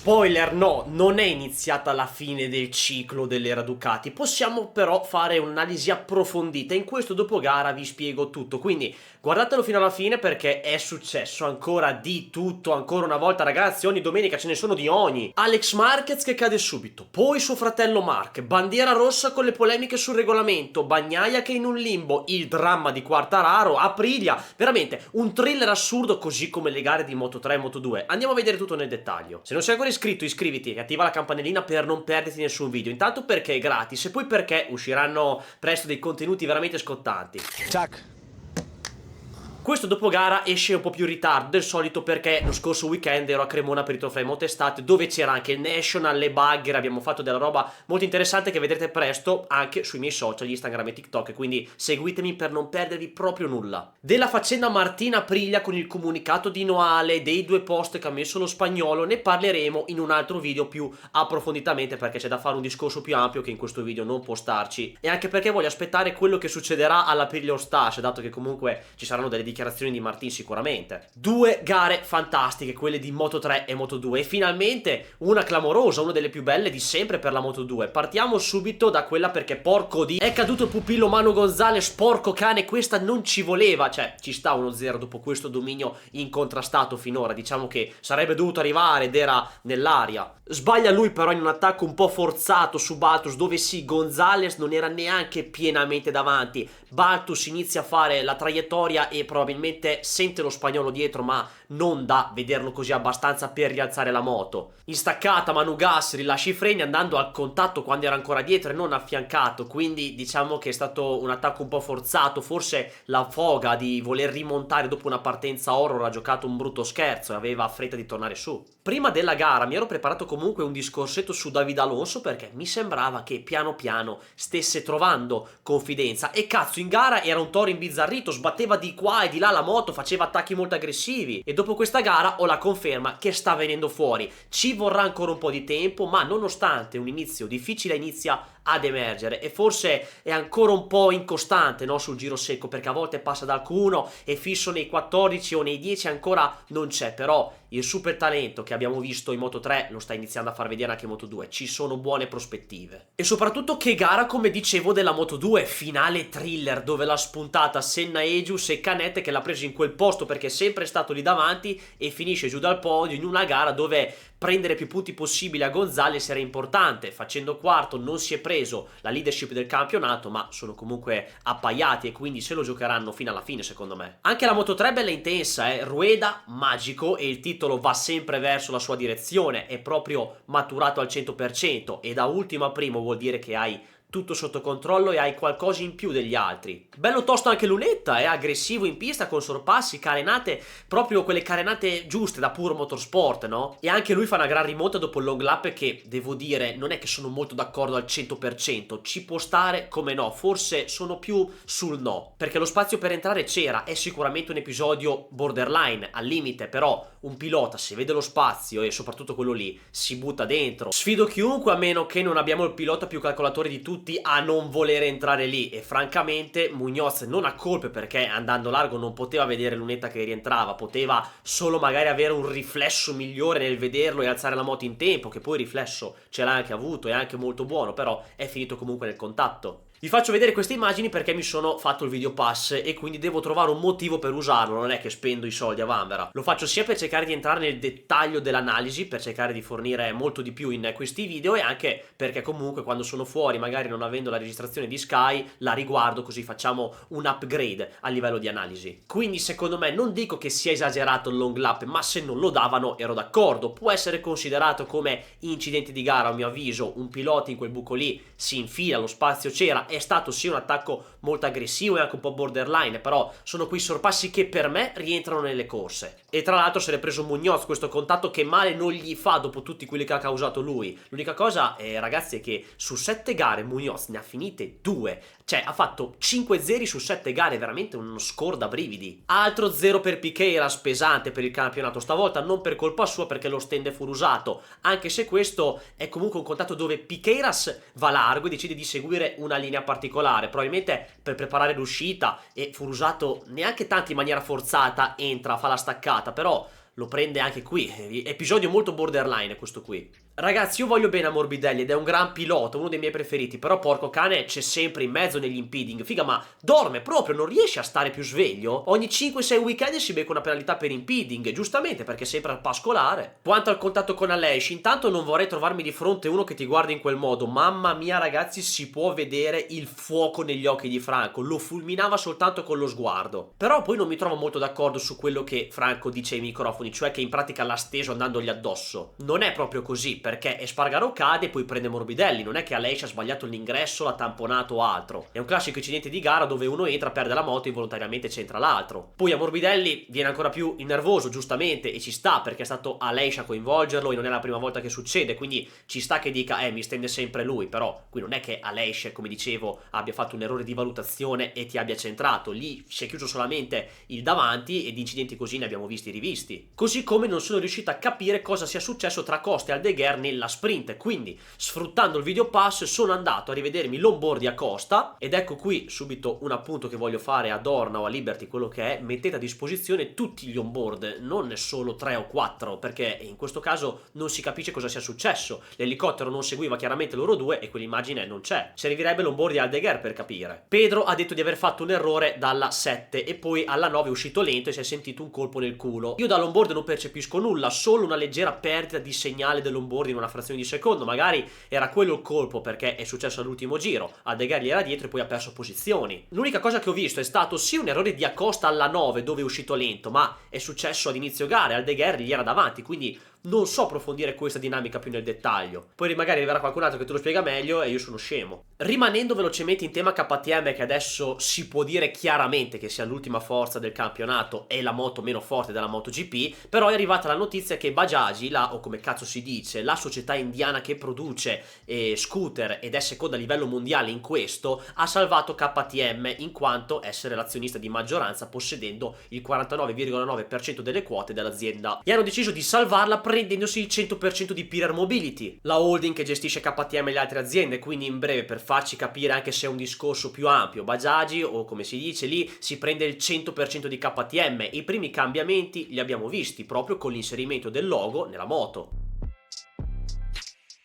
Spoiler, no, non è iniziata la fine del ciclo dell'era Ducati, possiamo però fare un'analisi approfondita. In questo dopogara vi spiego tutto, quindi guardatelo fino alla fine perché è successo ancora di tutto, ancora una volta ragazzi, ogni domenica ce ne sono di ogni. Alex Marquez che cade subito, poi suo fratello Mark, bandiera rossa con le polemiche sul regolamento, Bagnaia che è in un limbo, il dramma di Quartararo, Aprilia, veramente un thriller assurdo così come le gare di Moto3 e Moto2. Andiamo a vedere tutto nel dettaglio. Se non sei ancora iscritto iscriviti e attiva la campanellina per non perderti nessun video, intanto perché è gratis e poi perché usciranno presto dei contenuti veramente scottanti. Tac. Questo dopogara esce un po' più in ritardo del solito perché lo scorso weekend ero a Cremona per il trofeo Motestate dove c'era anche il National, le bugger, abbiamo fatto della roba molto interessante che vedrete presto anche sui miei social, Instagram e TikTok, quindi seguitemi per non perdervi proprio nulla. Della faccenda Martina Aprilia con il comunicato di Noale, dei due post che ha messo lo spagnolo, ne parleremo in un altro video più approfonditamente perché c'è da fare un discorso più ampio che in questo video non può starci e anche perché voglio aspettare quello che succederà all'Aprilia Ostache, dato che comunque ci saranno delle dichiarazioni di Martin sicuramente. Due gare fantastiche, quelle di Moto3 e Moto2 e finalmente una clamorosa, una delle più belle di sempre per la Moto2. Partiamo subito da quella perché porco di... È caduto il pupillo Manu Gonzalez, porco cane, questa non ci voleva, cioè ci sta 1-0 dopo questo dominio incontrastato finora, diciamo che sarebbe dovuto arrivare ed era nell'aria. Sbaglia lui però in un attacco un po' forzato su Baltus dove sì, Gonzalez non era neanche pienamente davanti, Baltus inizia a fare la traiettoria e probabilmente sente lo spagnolo dietro ma non da vederlo così abbastanza per rialzare la moto. In staccata Manu Gas rilascia i freni andando al contatto quando era ancora dietro e non affiancato, quindi diciamo che è stato un attacco un po' forzato, forse la foga di voler rimontare dopo una partenza horror ha giocato un brutto scherzo e aveva fretta di tornare su. Prima della gara mi ero preparato comunque un discorsetto su David Alonso perché mi sembrava che piano piano stesse trovando confidenza e cazzo in gara era un toro imbizzarrito, sbatteva di qua e di là la moto, faceva attacchi molto aggressivi e dopo questa gara ho la conferma che sta venendo fuori. Ci vorrà ancora un po' di tempo ma nonostante un inizio difficile inizia ad emergere e forse è ancora un po' incostante, no, sul giro secco perché a volte passa dal Q1 e fisso nei 14 o nei 10 ancora non c'è, però il super talento che abbiamo visto in Moto3 lo sta iniziando a far vedere anche in Moto2, ci sono buone prospettive. E soprattutto che gara, come dicevo, della Moto2, finale thriller dove l'ha spuntata Senna Egius e Canette che l'ha preso in quel posto perché è sempre stato lì davanti e finisce giù dal podio in una gara dove prendere più punti possibile a Gonzalez era importante, facendo quarto non si è preso la leadership del campionato ma sono comunque appaiati e quindi se lo giocheranno fino alla fine secondo me. Anche la Moto3 è bella intensa, Rueda magico e il titolo va sempre verso la sua direzione, è proprio maturato al 100% e da ultimo a primo vuol dire che hai tutto sotto controllo e hai qualcosa in più degli altri. Bello tosto anche Lunetta, è aggressivo in pista con sorpassi, carenate, proprio quelle carenate giuste da puro motorsport, no? E anche lui fa una gran rimonta dopo il long lap che, devo dire, non è che sono molto d'accordo al 100%, ci può stare come no, forse sono più sul no, perché lo spazio per entrare c'era, è sicuramente un episodio borderline, al limite, però un pilota se vede lo spazio e soprattutto quello lì si butta dentro. Sfido chiunque a meno che non abbiamo il pilota più calcolatore di tutti a non volere entrare lì e francamente Muñoz non ha colpe perché andando largo non poteva vedere Lunetta che rientrava, poteva solo magari avere un riflesso migliore nel vederlo e alzare la moto in tempo, che poi il riflesso ce l'ha anche avuto, è anche molto buono, però è finito comunque nel contatto. Vi faccio vedere queste immagini perché mi sono fatto il video pass e quindi devo trovare un motivo per usarlo, non è che spendo i soldi a vanvera. Lo faccio sia per cercare di entrare nel dettaglio dell'analisi, per cercare di fornire molto di più in questi video e anche perché comunque quando sono fuori, magari non avendo la registrazione di Sky, la riguardo così facciamo un upgrade a livello di analisi. Quindi secondo me non dico che sia esagerato il long lap, ma se non lo davano ero d'accordo. Può essere considerato come incidente di gara a mio avviso, un pilota in quel buco lì si infila, lo spazio c'era, è stato sì un attacco molto aggressivo e anche un po' borderline, però sono quei sorpassi che per me rientrano nelle corse. E tra l'altro se l'è preso Muñoz questo contatto che male non gli fa dopo tutti quelli che ha causato lui. L'unica cosa ragazzi è che su 7 gare Muñoz ne ha finite 2, cioè ha fatto 5 zeri su 7 gare, veramente uno score da brividi. Altro 0 per Piqueiras, pesante per il campionato, stavolta non per colpa sua perché lo stand è furusato, anche se questo è comunque un contatto dove Piqueiras va largo e decide di seguire una linea particolare, probabilmente per preparare l'uscita, e Furusato neanche tanto in maniera forzata entra, fa la staccata, però lo prende anche qui. Episodio molto borderline questo qui. Ragazzi, io voglio bene a Morbidelli ed è un gran pilota, uno dei miei preferiti, però porco cane c'è sempre in mezzo negli impeding. Figa, ma dorme proprio, non riesce a stare più sveglio? Ogni 5-6 weekend si becca una penalità per impeding, giustamente perché è sempre a pascolare. Quanto al contatto con Aleix, intanto non vorrei trovarmi di fronte uno che ti guarda in quel modo. Mamma mia ragazzi, si può vedere il fuoco negli occhi di Franco, lo fulminava soltanto con lo sguardo. Però poi non mi trovo molto d'accordo su quello che Franco dice ai microfoni, cioè che in pratica l'ha steso andandogli addosso. Non è proprio così, perché Espargaro cade e poi prende Morbidelli, non è che Aleix ha sbagliato l'ingresso, l'ha tamponato o altro. È un classico incidente di gara dove uno entra, perde la moto e involontariamente c'entra l'altro. Poi a Morbidelli viene ancora più nervoso, giustamente, e ci sta perché è stato Aleix a coinvolgerlo e non è la prima volta che succede, quindi ci sta che dica mi stende sempre lui, però qui non è che Aleix, come dicevo, abbia fatto un errore di valutazione e ti abbia centrato, lì si è chiuso solamente il davanti e di incidenti così ne abbiamo visti rivisti. Così come non sono riuscito a capire cosa sia successo tra Costa e Aldeguer nella sprint, quindi sfruttando il video pass sono andato a rivedermi l'onboard di Acosta ed ecco qui subito un appunto che voglio fare a Dorna o a Liberty, quello che è: mettete a disposizione tutti gli onboard, non solo 3 o 4, perché in questo caso non si capisce cosa sia successo, l'elicottero non seguiva chiaramente loro due e quell'immagine non c'è, servirebbe l'onboard di Aldeguer per capire. Pedro ha detto di aver fatto un errore dalla 7 e poi alla 9 è uscito lento e si è sentito un colpo nel culo. Io dall'onboard non percepisco nulla, solo una leggera perdita di segnale dell'onboard in una frazione di secondo, magari era quello il colpo perché è successo all'ultimo giro, Aldeguer gli era dietro e poi ha perso posizioni. L'unica cosa che ho visto è stato sì un errore di Acosta alla 9 dove è uscito lento, ma è successo ad inizio gara, Aldeguer gli era davanti, quindi non so approfondire questa dinamica più nel dettaglio. Poi magari arriverà qualcun altro che te lo spiega meglio e io sono scemo. Rimanendo velocemente in tema KTM, che adesso si può dire chiaramente che sia l'ultima forza del campionato e la moto meno forte della MotoGP, però è arrivata la notizia che Bajaj, o come cazzo si dice, la società indiana che produce scooter ed è seconda a livello mondiale in questo, ha salvato KTM in quanto essere l'azionista di maggioranza possedendo il 49,9% delle quote dell'azienda. E hanno deciso di salvarla prendendosi il 100% di Pirer Mobility, la holding che gestisce KTM e le altre aziende. Quindi in breve, per farci capire anche se è un discorso più ampio, Bajaj, o come si dice lì, si prende il 100% di KTM. I primi cambiamenti li abbiamo visti proprio con l'inserimento del logo nella moto.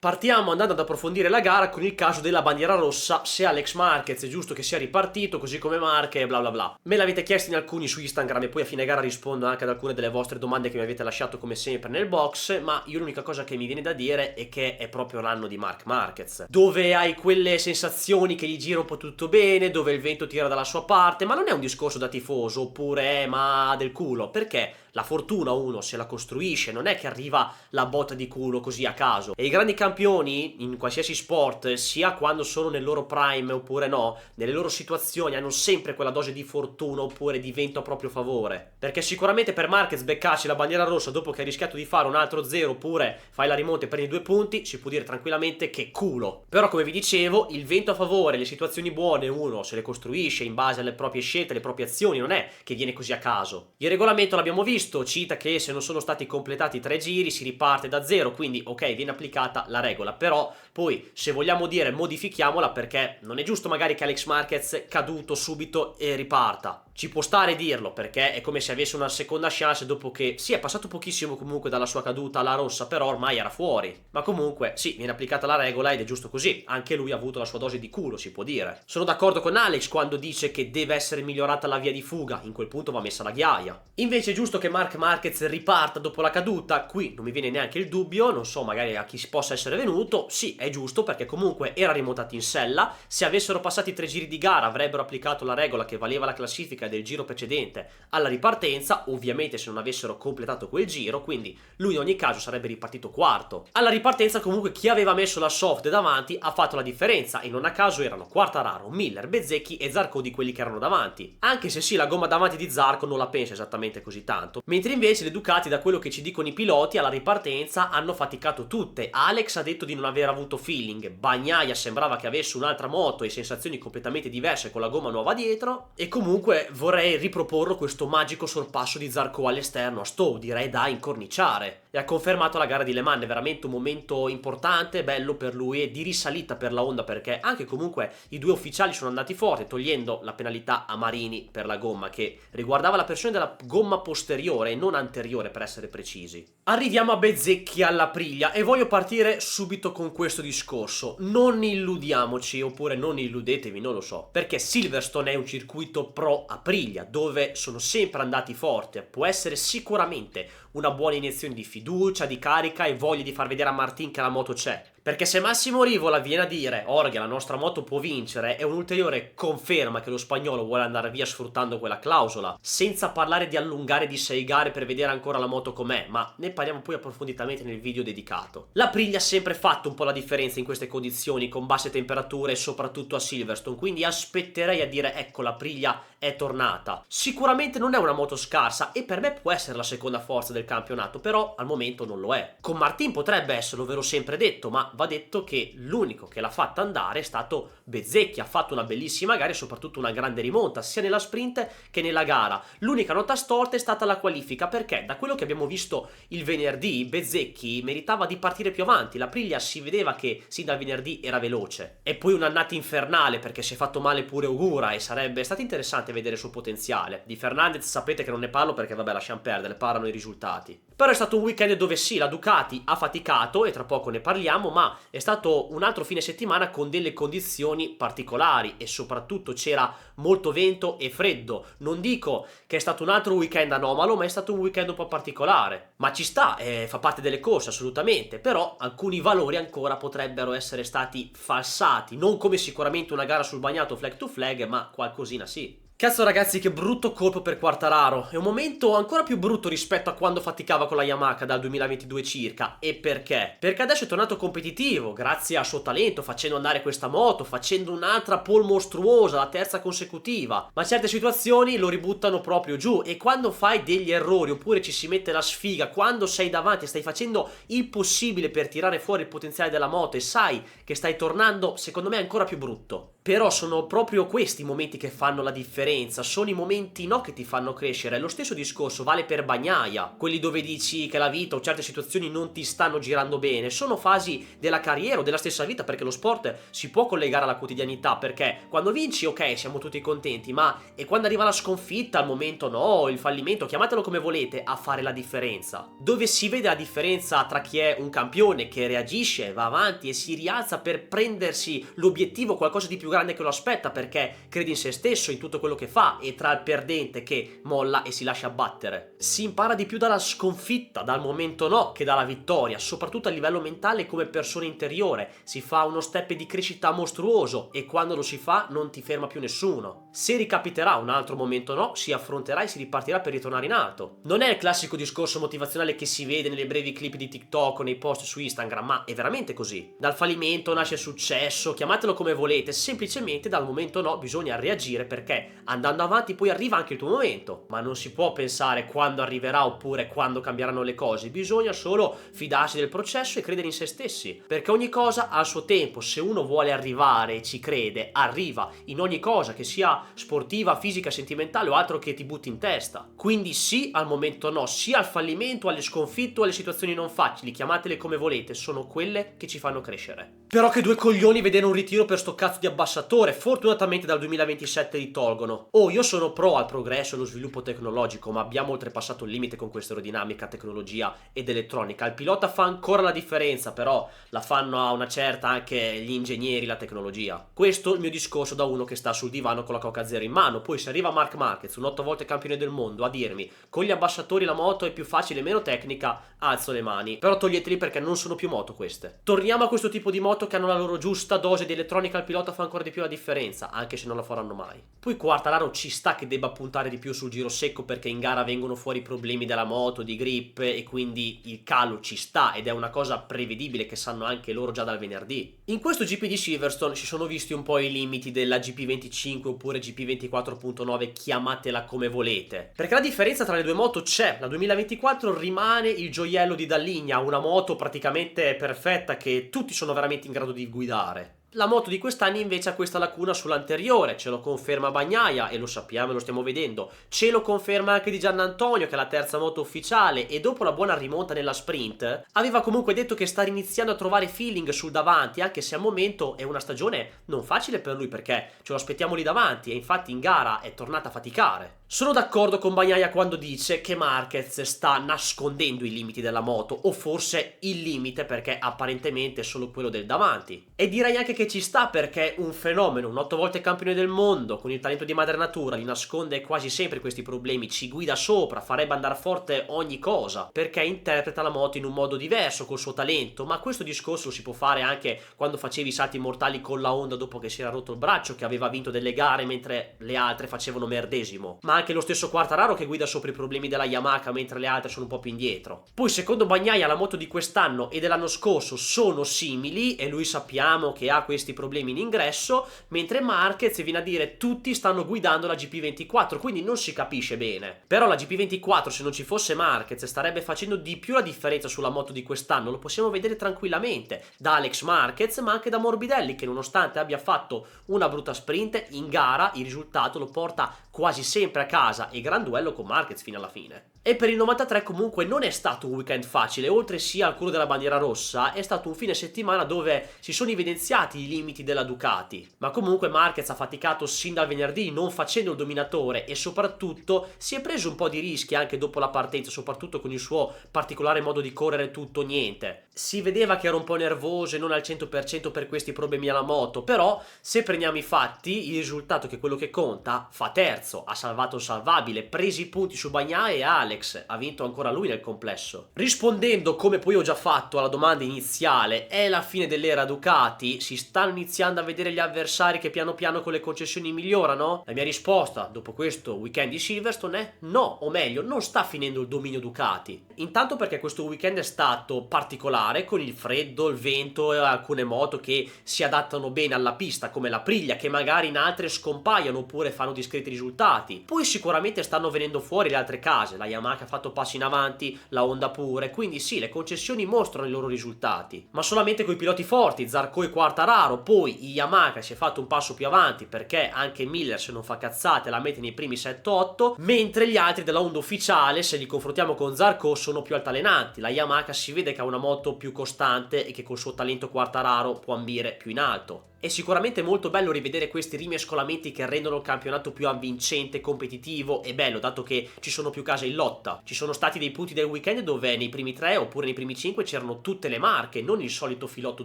Partiamo andando ad approfondire la gara con il caso della bandiera rossa, se Alex Marquez è giusto che sia ripartito così come Marche e bla bla bla. Me l'avete chiesto in alcuni su Instagram e poi a fine gara rispondo anche ad alcune delle vostre domande che mi avete lasciato come sempre nel box, ma io l'unica cosa che mi viene da dire è che è proprio l'anno di Marc Marquez, dove hai quelle sensazioni che gli gira un po' tutto bene, dove il vento tira dalla sua parte, ma non è un discorso da tifoso oppure ma del culo, perché la fortuna uno se la costruisce, non è che arriva la botta di culo così a caso. E i grandi campioni in qualsiasi sport, sia quando sono nel loro prime oppure no, nelle loro situazioni hanno sempre quella dose di fortuna oppure di vento a proprio favore. Perché sicuramente per Marquez beccarci la bandiera rossa dopo che ha rischiato di fare un altro zero oppure fai la rimonta e prendi 2 punti, si può dire tranquillamente che culo. Però come vi dicevo, il vento a favore, le situazioni buone uno se le costruisce in base alle proprie scelte, alle proprie azioni, non è che viene così a caso. Il regolamento l'abbiamo visto, cita che se non sono stati completati 3 giri si riparte da zero, quindi ok, viene applicata la regola, però poi se vogliamo dire modifichiamola, perché non è giusto magari che Alex Marquez caduto subito e riparta. Ci può stare dirlo perché è come se avesse una seconda chance dopo che sì, è passato pochissimo comunque dalla sua caduta alla rossa, però ormai era fuori. Ma comunque sì, viene applicata la regola ed è giusto così, anche lui ha avuto la sua dose di culo, si può dire. Sono d'accordo con Alex quando dice che deve essere migliorata la via di fuga, in quel punto va messa la ghiaia. Invece è giusto che Marc Marquez riparta dopo la caduta, qui non mi viene neanche il dubbio, non so magari a chi si possa essere venuto, sì è giusto perché comunque era rimontato in sella, se avessero passati 3 giri di gara avrebbero applicato la regola che valeva la classifica del giro precedente alla ripartenza, ovviamente se non avessero completato quel giro, quindi lui in ogni caso sarebbe ripartito quarto. Alla ripartenza comunque chi aveva messo la soft davanti ha fatto la differenza e non a caso erano Quartararo, Miller, Bezzecchi e Zarco di quelli che erano davanti, anche se sì, la gomma davanti di Zarco non la pensa esattamente così tanto, mentre invece le Ducati, da quello che ci dicono i piloti, alla ripartenza hanno faticato tutte. Alex ha detto di non aver avuto feeling, Bagnaia sembrava che avesse un'altra moto e sensazioni completamente diverse con la gomma nuova dietro, e comunque vorrei riproporlo questo magico sorpasso di Zarco all'esterno a Stowe, direi da incorniciare. e ha confermato la gara di Le Mans. È veramente un momento importante, bello per lui e di risalita per la Honda, perché anche comunque i due ufficiali sono andati forte, togliendo la penalità a Marini per la gomma che riguardava la pressione della gomma posteriore e non anteriore, per essere precisi. Arriviamo a Bezzecchi all'Aprilia e voglio partire subito con questo discorso. Non illudiamoci, oppure non illudetevi, non lo so, perché Silverstone è un circuito pro Aprilia dove sono sempre andati forte. Può essere sicuramente una buona iniezione di fiducia, di carica e voglia di far vedere a Martin che la moto c'è. Perché se Massimo Rivola viene a dire Orga, la nostra moto può vincere, è un'ulteriore conferma che lo spagnolo vuole andare via sfruttando quella clausola, senza parlare di allungare di 6 gare per vedere ancora la moto com'è, ma ne parliamo poi approfonditamente nel video dedicato. L'Aprilia ha sempre fatto un po' la differenza in queste condizioni, con basse temperature e soprattutto a Silverstone, quindi aspetterei a dire ecco, l'Aprilia è tornata. Sicuramente non è una moto scarsa e per me può essere la seconda forza del campionato, però al momento non lo è. Con Martin potrebbe esserlo, ve l'ho sempre detto, ma va detto che l'unico che l'ha fatta andare è stato Bezzecchi. Ha fatto una bellissima gara e soprattutto una grande rimonta sia nella sprint che nella gara. L'unica nota storta è stata la qualifica, perché da quello che abbiamo visto il venerdì Bezzecchi meritava di partire più avanti. L'Aprilia si vedeva che sin dal venerdì era veloce, e poi un'annata infernale perché si è fatto male pure Ogura e sarebbe stato interessante vedere il suo potenziale. Di Fernandez sapete che non ne parlo perché vabbè, lasciamo perdere, parlano i risultati. Però è stato un weekend dove sì, la Ducati ha faticato e tra poco ne parliamo, ma è stato un altro fine settimana con delle condizioni particolari e soprattutto c'era molto vento e freddo. Non dico che è stato un altro weekend anomalo, ma è stato un weekend un po' particolare. Ma ci sta, fa parte delle corse assolutamente, però alcuni valori ancora potrebbero essere stati falsati, non come sicuramente una gara sul bagnato flag to flag, ma qualcosina sì. Cazzo ragazzi, che brutto colpo per Quartararo. È un momento ancora più brutto rispetto a quando faticava con la Yamaha dal 2022 circa. E perché? Perché adesso è tornato competitivo, grazie al suo talento, facendo andare questa moto, facendo un'altra pole mostruosa, la terza consecutiva. Ma certe situazioni lo ributtano proprio giù, e quando fai degli errori oppure ci si mette la sfiga, quando sei davanti e stai facendo il possibile per tirare fuori il potenziale della moto e sai che stai tornando, secondo me è ancora più brutto. Però sono proprio questi i momenti che fanno la differenza, sono i momenti no che ti fanno crescere. Lo stesso discorso vale per Bagnaia, quelli dove dici che la vita o certe situazioni non ti stanno girando bene, sono fasi della carriera o della stessa vita, perché lo sport si può collegare alla quotidianità, perché quando vinci ok siamo tutti contenti, ma è quando arriva la sconfitta, al momento no, il fallimento, chiamatelo come volete, a fare la differenza. Dove si vede la differenza tra chi è un campione che reagisce, va avanti e si rialza per prendersi l'obiettivo, qualcosa di più grande che lo aspetta perché crede in se stesso, in tutto quello che fa, e tra il perdente che molla e si lascia abbattere. Si impara di più dalla sconfitta, dal momento no, che dalla vittoria, soprattutto a livello mentale come persona interiore. Si fa uno step di crescita mostruoso e quando lo si fa non ti ferma più nessuno. Se ricapiterà un altro momento no, si affronterà e si ripartirà per ritornare in alto. Non è il classico discorso motivazionale che si vede nelle brevi clip di TikTok o nei post su Instagram, ma è veramente così. Dal fallimento nasce successo, chiamatelo come volete, semplicemente dal momento no bisogna reagire, perché andando avanti poi arriva anche il tuo momento, ma non si può pensare quando arriverà oppure quando cambieranno le cose. Bisogna solo fidarsi del processo e credere in se stessi, perché ogni cosa ha il suo tempo. Se uno vuole arrivare e ci crede, arriva in ogni cosa, che sia sportiva, fisica, sentimentale o altro che ti butti in testa. Quindi sì al momento no, sì al fallimento, alle sconfitte o alle situazioni non facili, chiamatele come volete, sono quelle che ci fanno crescere. Però che due coglioni vedere un ritiro per sto cazzo di abbassatore, fortunatamente dal 2027 li tolgono. Oh, io sono pro al progresso e allo sviluppo tecnologico, ma abbiamo oltrepassato il limite con questa aerodinamica, tecnologia ed elettronica. Il pilota fa ancora la differenza, però la fanno a una certa anche gli ingegneri, la tecnologia. Questo è il mio discorso da uno che sta sul divano con la Coca Zero in mano. Poi se arriva Marc Marquez, un 8 volte campione del mondo, a dirmi con gli abbassatori la moto è più facile e meno tecnica, alzo le mani. Però toglieteli, perché non sono più moto queste. Torniamo a questo tipo di moto che hanno la loro giusta dose di elettronica. Il pilota fa ancora di più la differenza, anche se non la faranno mai. Poi Quartararo ci sta che debba puntare di più sul giro secco, perché in gara vengono fuori problemi della moto, di grip, e quindi il calo ci sta ed è una cosa prevedibile che sanno anche loro già dal venerdì. In questo GP di Silverstone si sono visti un po' i limiti della GP25 oppure GP24.9, chiamatela come volete, perché la differenza tra le due moto c'è. La 2024 rimane il gioiello di Dalligna, una moto praticamente perfetta che tutti sono veramente in grado di guidare. La moto di quest'anno invece ha questa lacuna sull'anteriore, ce lo conferma Bagnaia e lo sappiamo e lo stiamo vedendo, ce lo conferma anche Di Giannantonio che è la terza moto ufficiale e dopo la buona rimonta nella sprint aveva comunque detto che sta iniziando a trovare feeling sul davanti, anche se al momento è una stagione non facile per lui perché ce lo aspettiamo lì davanti e infatti in gara è tornata a faticare. Sono d'accordo con Bagnaia quando dice che Marquez sta nascondendo i limiti della moto, o forse il limite perché apparentemente è solo quello del davanti. E direi anche che ci sta perché un fenomeno, un 8 volte campione del mondo, con il talento di madre natura, li nasconde quasi sempre questi problemi, ci guida sopra, farebbe andare forte ogni cosa, perché interpreta la moto in un modo diverso col suo talento, ma questo discorso lo si può fare anche quando facevi i salti mortali con la Honda dopo che si era rotto il braccio, che aveva vinto delle gare mentre le altre facevano merdesimo, ma anche lo stesso Quartararo che guida sopra i problemi della Yamaha mentre le altre sono un po' più indietro. Poi secondo Bagnaia la moto di quest'anno e dell'anno scorso sono simili e lui sappiamo che ha questi problemi in ingresso, mentre Marquez viene a dire tutti stanno guidando la GP24, quindi non si capisce bene. Però la GP24 se non ci fosse Marquez starebbe facendo di più la differenza sulla moto di quest'anno, lo possiamo vedere tranquillamente da Alex Marquez ma anche da Morbidelli che nonostante abbia fatto una brutta sprint in gara il risultato lo porta quasi sempre a casa e gran duello con Marquez fino alla fine. E per il 93 comunque non è stato un weekend facile, oltre sia al quello della bandiera rossa, è stato un fine settimana dove si sono evidenziati i limiti della Ducati, ma comunque Marquez ha faticato sin dal venerdì non facendo il dominatore e soprattutto si è preso un po' di rischi anche dopo la partenza, soprattutto con il suo particolare modo di correre tutto niente. Si vedeva che era un po' nervoso e non al 100% per questi problemi alla moto, però se prendiamo i fatti, il risultato che è quello che conta, fa terzo, ha salvato il salvabile, presi i punti su Bagnaia e Alex, ha vinto ancora lui nel complesso. Rispondendo come poi ho già fatto alla domanda iniziale, è la fine dell'era Ducati? Si stanno iniziando a vedere gli avversari che piano piano con le concessioni migliorano? La mia risposta dopo questo weekend di Silverstone è no, o meglio, non sta finendo il dominio Ducati. Intanto perché questo weekend è stato particolare con il freddo, il vento e alcune moto che si adattano bene alla pista come la Aprilia che magari in altre scompaiono oppure fanno discreti risultati. Poi sicuramente stanno venendo fuori le altre case, la Yamaha ha fatto passi in avanti, la Honda pure, quindi sì, le concessioni mostrano i loro risultati, ma solamente con i piloti forti, Zarco e Quartararo. Poi Yamaha si è fatto un passo più avanti perché anche Miller se non fa cazzate la mette nei primi 7-8, mentre gli altri della Honda ufficiale, se li confrontiamo con Zarco, sono più altalenanti. La Yamaha si vede che ha una moto più costante e che col suo talento Quartararo può ambire più in alto. È sicuramente molto bello rivedere questi rimescolamenti che rendono il campionato più avvincente, competitivo e bello, dato che ci sono più case in lotta. Ci sono stati dei punti del weekend dove nei primi 3 oppure nei primi 5 c'erano tutte le marche, non il solito filotto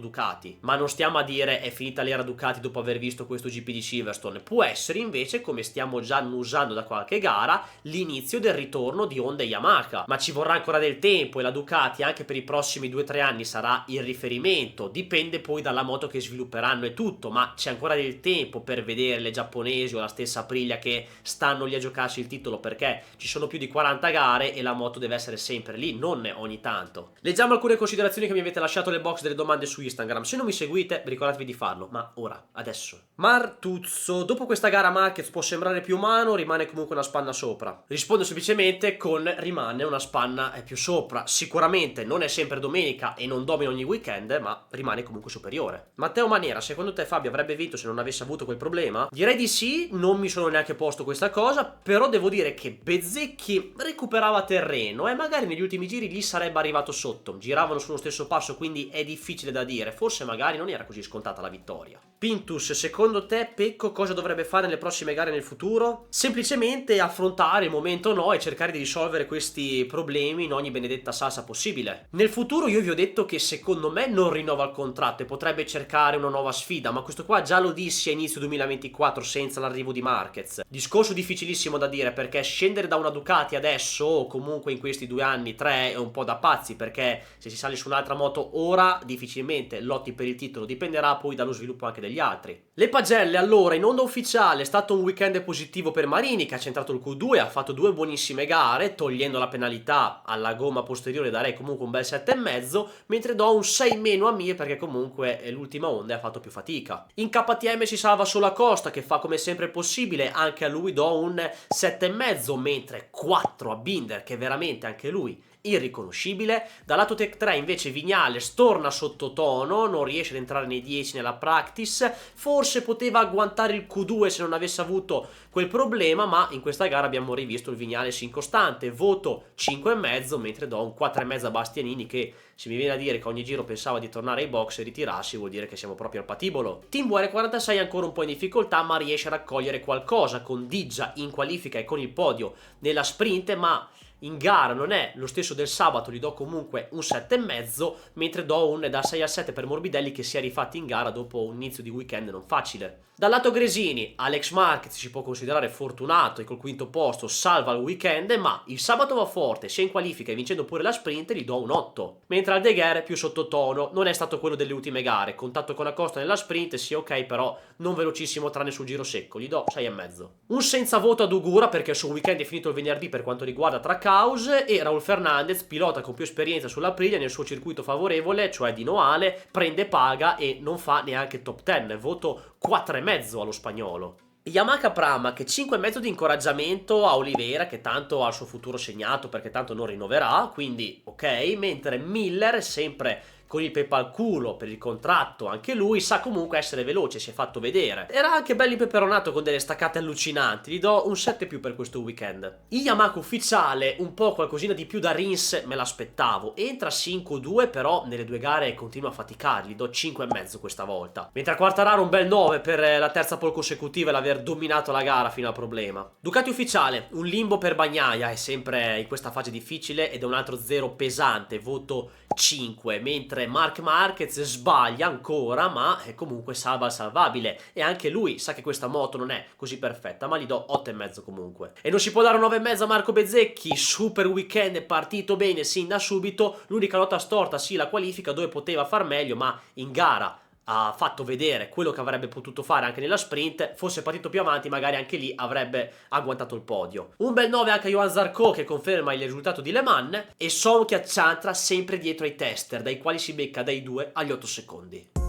Ducati. Ma non stiamo a dire è finita l'era Ducati dopo aver visto questo GP di Silverstone. Può essere invece, come stiamo già annusando da qualche gara, l'inizio del ritorno di Honda e Yamaha. Ma ci vorrà ancora del tempo e la Ducati anche per i prossimi 2-3 anni sarà il riferimento. Dipende poi dalla moto che svilupperanno e tutto, ma c'è ancora del tempo per vedere le giapponesi o la stessa Aprilia che stanno lì a giocarsi il titolo, perché ci sono più di 40 gare e la moto deve essere sempre lì, non ogni tanto. Leggiamo alcune considerazioni che mi avete lasciato nel box delle domande su Instagram. Se non mi seguite ricordatevi di farlo, ma ora, adesso. Martuzzo, dopo questa gara Marquez può sembrare più umano, rimane comunque una spanna sopra? Rispondo semplicemente con rimane una spanna più sopra. Sicuramente non è sempre domenica e non domina ogni weekend, ma rimane comunque superiore. Matteo Manera, secondo te Fabio avrebbe vinto se non avesse avuto quel problema? Direi di sì, non mi sono neanche posto questa cosa, però devo dire che Bezzecchi recuperava terreno e magari negli ultimi giri gli sarebbe arrivato sotto, giravano sullo stesso passo, quindi è difficile da dire, forse magari non era così scontata la vittoria. Pintus, secondo te Pecco cosa dovrebbe fare nelle prossime gare nel futuro? Semplicemente affrontare il momento no e cercare di risolvere questi problemi in ogni benedetta salsa possibile. Nel futuro io vi ho detto che secondo me non rinnova il contratto e potrebbe cercare una nuova sfida, ma questo qua già lo dissi a inizio 2024 senza l'arrivo di Marquez. Discorso difficilissimo da dire perché scendere da una Ducati adesso o comunque in questi 2 anni, 3 è un po' da pazzi, perché se si sale su un'altra moto ora difficilmente lotti per il titolo, dipenderà poi dallo sviluppo anche degli altri. Le pagelle allora in onda ufficiale è stato un weekend positivo per Marini che ha centrato il Q2, ha fatto 2 buonissime gare, togliendo la penalità alla gomma posteriore darei comunque un bel 7,5, mentre do un 6 meno a Mir perché comunque l'ultima Honda ha fatto più fatica. In KTM si salva solo Acosta che fa come sempre possibile, anche a lui do un 7,5, mentre 4 a Binder che veramente anche lui irriconoscibile. Dal lato Tech 3 invece Viñales torna sottotono, non riesce ad entrare nei 10 nella practice, forse poteva agguantare il Q2 se non avesse avuto quel problema, ma in questa gara abbiamo rivisto il Viñales incostante. Voto 5,5, mentre do un 4,5 a Bastianini, che se mi viene a dire che ogni giro pensava di tornare ai box e ritirarsi, vuol dire che siamo proprio al patibolo. Team VR46 è ancora un po' in difficoltà, ma riesce a raccogliere qualcosa con Diggia in qualifica e con il podio nella sprint, ma in gara non è lo stesso del sabato, gli do comunque un 7,5, mentre do un da 6 a 7 per Morbidelli, che si è rifatti in gara dopo un inizio di weekend non facile. Dal lato Gresini, Alex Marquez si può considerare fortunato e col quinto posto salva il weekend, ma il sabato va forte, sia in qualifica e vincendo pure la sprint gli do un 8. Mentre Aldeguer è più sottotono, non è stato quello delle ultime gare, contatto con Acosta nella sprint, sì ok, però non velocissimo tranne sul giro secco, gli do 6,5. Un senza voto ad Ugura perché il suo weekend è finito il venerdì per quanto riguarda Trackhouse, e Raul Fernandez, pilota con più esperienza sull'Aprilia nel suo circuito favorevole, cioè di Noale, prende paga e non fa neanche top 10, voto 4,5 allo spagnolo. Yamaha Pramac 5,5 di incoraggiamento a Oliveira, che tanto ha il suo futuro segnato perché tanto non rinnoverà, quindi ok, mentre Miller, sempre con il pepe al culo per il contratto, anche lui sa comunque essere veloce, si è fatto vedere. Era anche bello impeperonato con delle staccate allucinanti, gli do un 7+ per questo weekend. Il Yamaha ufficiale, un po' qualcosina di più da Rins me l'aspettavo, entra 5-2 però nelle due gare continua a faticare, gli do 5,5 questa volta. Mentre a Quartararo un bel 9 per la terza pole consecutiva e l'aver dominato la gara fino al problema. Ducati ufficiale, un limbo per Bagnaia, è sempre in questa fase difficile ed è un altro 0 pesante, voto 5, mentre Marc Marquez sbaglia ancora, ma è comunque salva il salvabile, e anche lui sa che questa moto non è così perfetta, ma gli do 8,5 comunque. E non si può dare un 9,5 a Marco Bezzecchi, super weekend, è partito bene sin da subito, l'unica nota storta sì la qualifica dove poteva far meglio, ma in gara ha fatto vedere quello che avrebbe potuto fare anche nella sprint. Fosse partito più avanti magari anche lì avrebbe agguantato il podio. Un bel 9 anche a Johan Zarco, che conferma il risultato di Le Mans, e Sonia Chantra sempre dietro ai tester, dai quali si becca dai 2 agli 8 secondi.